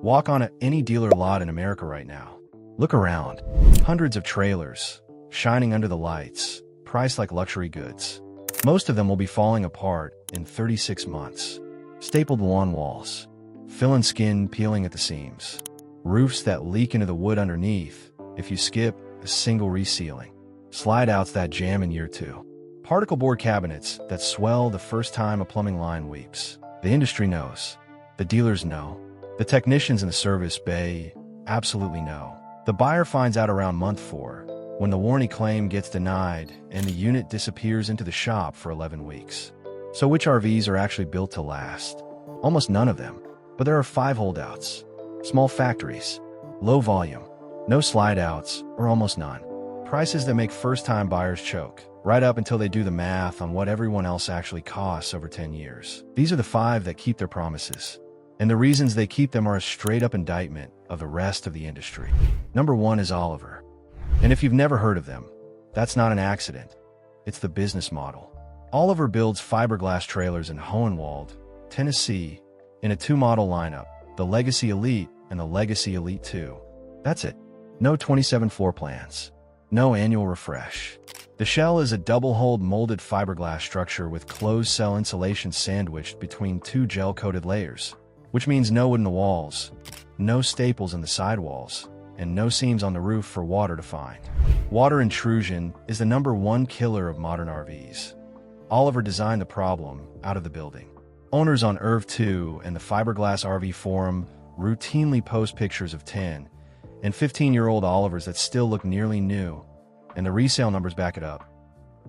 Walk on any dealer lot in America right now. Look around. Hundreds of trailers, shining under the lights, priced like luxury goods. Most of them will be falling apart in 36 months. Stapled lawn walls, fill-in skin peeling at the seams, roofs that leak into the wood underneath if you skip a single resealing, slide-outs that jam in year 2, particle board cabinets that swell the first time a plumbing line weeps. The industry knows. The dealers know. The technicians in the service bay absolutely know. The buyer finds out around month 4, when the warranty claim gets denied and the unit disappears into the shop for 11 weeks. So which RVs are actually built to last? Almost none of them. But there are 5 holdouts. Small factories, low volume, no slide-outs, or almost none. Prices that make first-time buyers choke, right up until they do the math on what everyone else actually costs over 10 years. These are the 5 that keep their promises. And the reasons they keep them are a straight-up indictment of the rest of the industry. Number 1 is Oliver. And if you've never heard of them, that's not an accident. It's the business model. Oliver builds fiberglass trailers in Hohenwald, Tennessee, in a 2-model lineup, the Legacy Elite and the Legacy Elite 2. That's it. No 27 floor plans. No annual refresh. The shell is a double-hulled molded fiberglass structure with closed-cell insulation sandwiched between 2 gel-coated layers, which means no wood in the walls, no staples in the sidewalls, and no seams on the roof for water to find. Water intrusion is the number 1 killer of modern RVs. Oliver designed the problem out of the building. Owners on IRV2 and the Fiberglass RV Forum routinely post pictures of 10 and 15-year-old Olivers that still look nearly new, and the resale numbers back it up.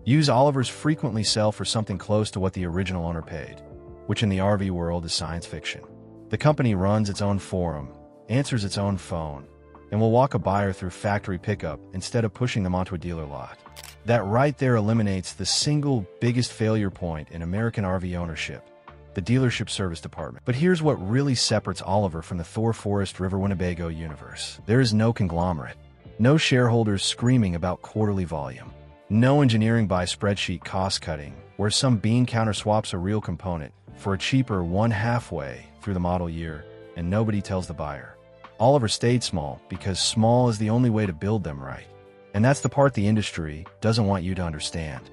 Used Olivers frequently sell for something close to what the original owner paid, which in the RV world is science fiction. The company runs its own forum, answers its own phone, and will walk a buyer through factory pickup instead of pushing them onto a dealer lot. That right there eliminates the single biggest failure point in American RV ownership: the dealership service department. But here's what really separates Oliver from the Thor Forest River Winnebago universe. There is no conglomerate. No shareholders screaming about quarterly volume. No engineering by spreadsheet cost-cutting, where some bean counter swaps a real component for a cheaper one halfway through the model year, and nobody tells the buyer. Oliver stayed small because small is the only way to build them right. And that's the part the industry doesn't want you to understand.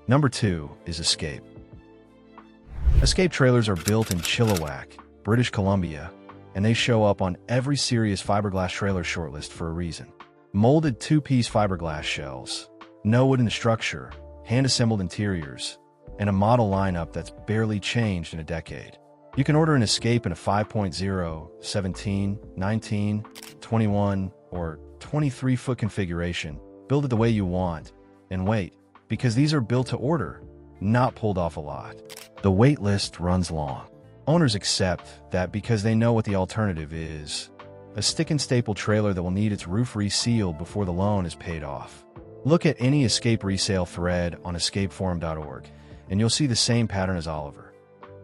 Number 2 is Escape. Escape trailers are built in Chilliwack, British Columbia, and they show up on every serious fiberglass trailer shortlist for a reason. Molded 2-piece fiberglass shells, no wood in the structure, hand-assembled interiors, and a model lineup that's barely changed in a decade. You can order an Escape in a 5.0, 17, 19, 21, or 23-foot configuration, build it the way you want, and wait, because these are built to order, not pulled off a lot. The wait list runs long. Owners accept that because they know what the alternative is: a stick and staple trailer that will need its roof resealed before the loan is paid off. Look at any Escape resale thread on escapeforum.org, and you'll see the same pattern as Oliver.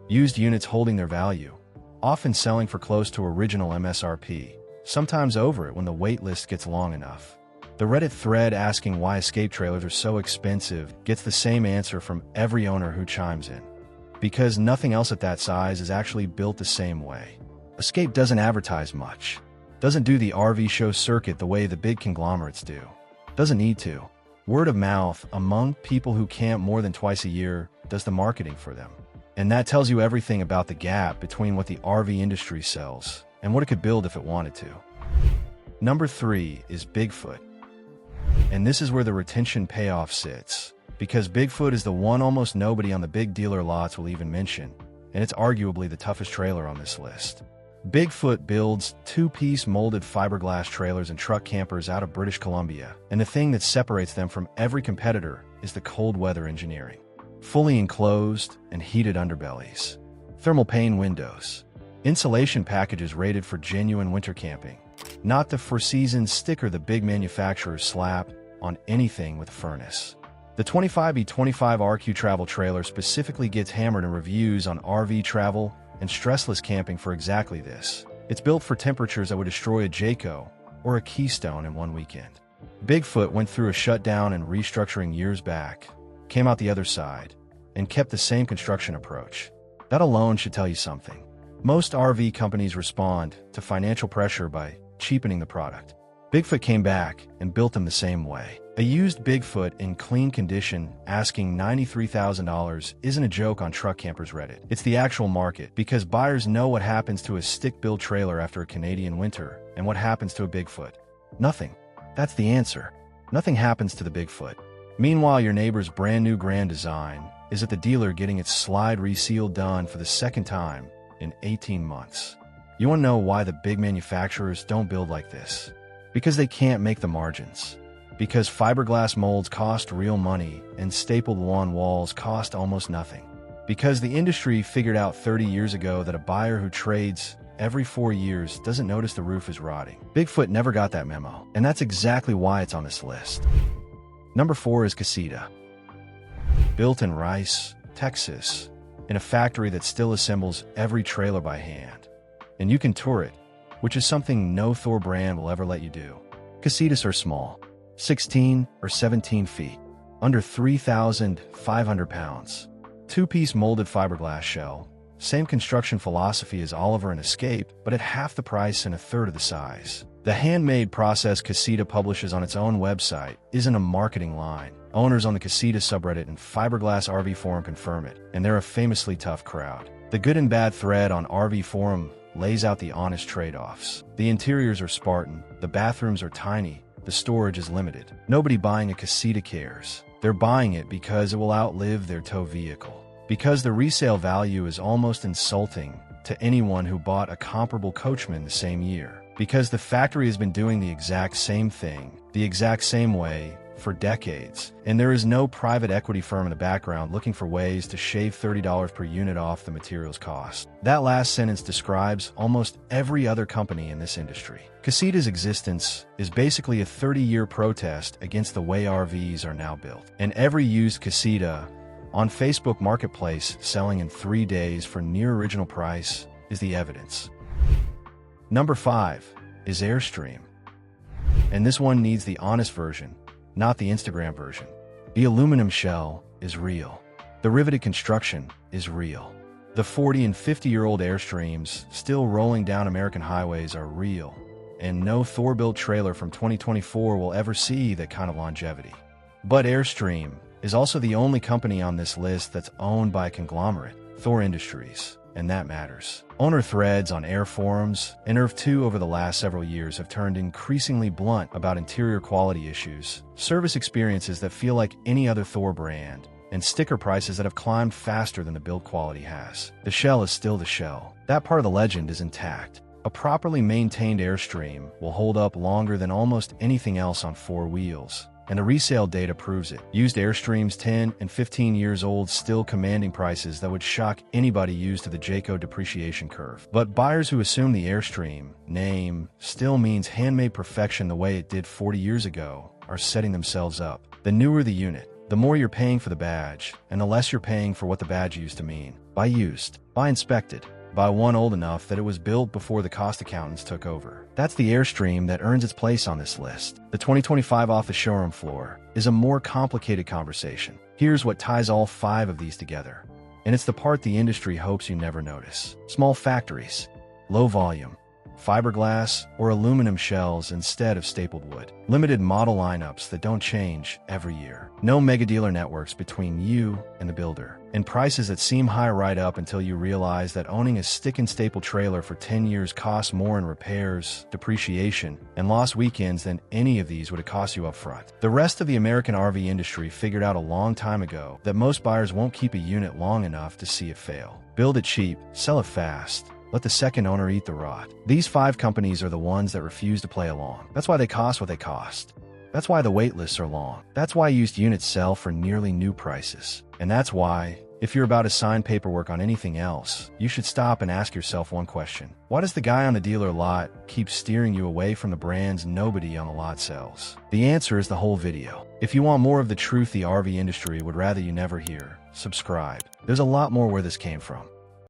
Used units holding their value, often selling for close to original MSRP, sometimes over it when the wait list gets long enough. The Reddit thread asking why Escape trailers are so expensive gets the same answer from every owner who chimes in. Because nothing else at that size is actually built the same way. Escape doesn't advertise much. Doesn't do the RV show circuit the way the big conglomerates do. Doesn't need to. Word of mouth among people who camp more than twice a year does the marketing for them. And that tells you everything about the gap between what the RV industry sells and what it could build if it wanted to. Number 3 is Bigfoot. And this is where the retention payoff sits, because Bigfoot is the one almost nobody on the big dealer lots will even mention, and it's arguably the toughest trailer on this list. Bigfoot builds 2-piece molded fiberglass trailers and truck campers out of British Columbia, and the thing that separates them from every competitor is the cold weather engineering. Fully enclosed and heated underbellies, thermal pane windows, insulation packages rated for genuine winter camping, not the Four Seasons sticker the big manufacturers slap on anything with a furnace. The 25E25 RQ travel trailer specifically gets hammered in reviews on RV travel and stressless camping for exactly this. It's built for temperatures that would destroy a Jayco or a Keystone in one weekend. Bigfoot went through a shutdown and restructuring years back, came out the other side, and kept the same construction approach. That alone should tell you something. Most RV companies respond to financial pressure by cheapening the product. Bigfoot came back and built them the same way. A used Bigfoot in clean condition asking $93,000 isn't a joke on Truck Campers Reddit. It's the actual market, because buyers know what happens to a stick-built trailer after a Canadian winter and what happens to a Bigfoot. Nothing. That's the answer. Nothing happens to the Bigfoot. Meanwhile, your neighbor's brand new Grand Design is at the dealer getting its slide reseal done for the second time in 18 months. You want to know why the big manufacturers don't build like this? Because they can't make the margins. Because fiberglass molds cost real money and stapled lawn walls cost almost nothing. Because the industry figured out 30 years ago that a buyer who trades every 4 years doesn't notice the roof is rotting. Bigfoot never got that memo, and that's exactly why it's on this list. Number 4 is Casita. Built in Rice, Texas, in a factory that still assembles every trailer by hand. And you can tour it, which is something no Thor brand will ever let you do. Casitas are small, 16 or 17 feet, under 3,500 pounds. Two-piece molded fiberglass shell, same construction philosophy as Oliver and Escape, but at half the price and a third of the size. The handmade process Casita publishes on its own website isn't a marketing line. Owners on the Casita subreddit and Fiberglass RV forum confirm it, and they're a famously tough crowd. The good and bad thread on RV forum lays out the honest trade-offs. The interiors are Spartan, the bathrooms are tiny, the storage is limited. Nobody buying a Casita cares. They're buying it because it will outlive their tow vehicle. Because the resale value is almost insulting to anyone who bought a comparable Coachman the same year. Because the factory has been doing the exact same thing, the exact same way, for decades, and there is no private equity firm in the background looking for ways to shave $30 per unit off the materials cost. That last sentence describes almost every other company in this industry. Casita's existence is basically a 30-year protest against the way RVs are now built. And every used Casita on Facebook Marketplace selling in 3 days for near original price is the evidence. Number 5 is Airstream. And this one needs the honest version, not the Instagram version. The aluminum shell is real. The riveted construction is real. The 40 and 50-year-old Airstreams still rolling down American highways are real. And no Thor-built trailer from 2024 will ever see that kind of longevity. But Airstream is also the only company on this list that's owned by a conglomerate, Thor Industries, and that matters. Owner threads on Air forums and ERV2 over the last several years have turned increasingly blunt about interior quality issues, service experiences that feel like any other Thor brand, and sticker prices that have climbed faster than the build quality has. The shell is still the shell. That part of the legend is intact. A properly maintained Airstream will hold up longer than almost anything else on 4 wheels. And the resale data proves it. Used Airstreams 10 and 15 years old still commanding prices that would shock anybody used to the Jayco depreciation curve. But buyers who assume the Airstream name still means handmade perfection the way it did 40 years ago are setting themselves up. The newer the unit, the more you're paying for the badge, and the less you're paying for what the badge used to mean. Buy used. Buy inspected. Buy one old enough that it was built before the cost accountants took over. That's the Airstream that earns its place on this list. The 2025 off the showroom floor is a more complicated conversation. Here's what ties all 5 of these together. And it's the part the industry hopes you never notice. Small factories, low volume, fiberglass or aluminum shells instead of stapled wood. Limited model lineups that don't change every year. No mega dealer networks between you and the builder. And prices that seem high right up until you realize that owning a stick and staple trailer for 10 years costs more in repairs, depreciation, and lost weekends than any of these would have cost you up front. The rest of the American RV industry figured out a long time ago that most buyers won't keep a unit long enough to see it fail. Build it cheap, sell it fast. Let the second owner eat the rot. These 5 companies are the ones that refuse to play along. That's why they cost what they cost. That's why the wait lists are long. That's why used units sell for nearly new prices. And that's why, if you're about to sign paperwork on anything else, you should stop and ask yourself one question. Why does the guy on the dealer lot keep steering you away from the brands nobody on the lot sells? The answer is the whole video. If you want more of the truth the RV industry would rather you never hear, subscribe. There's a lot more where this came from.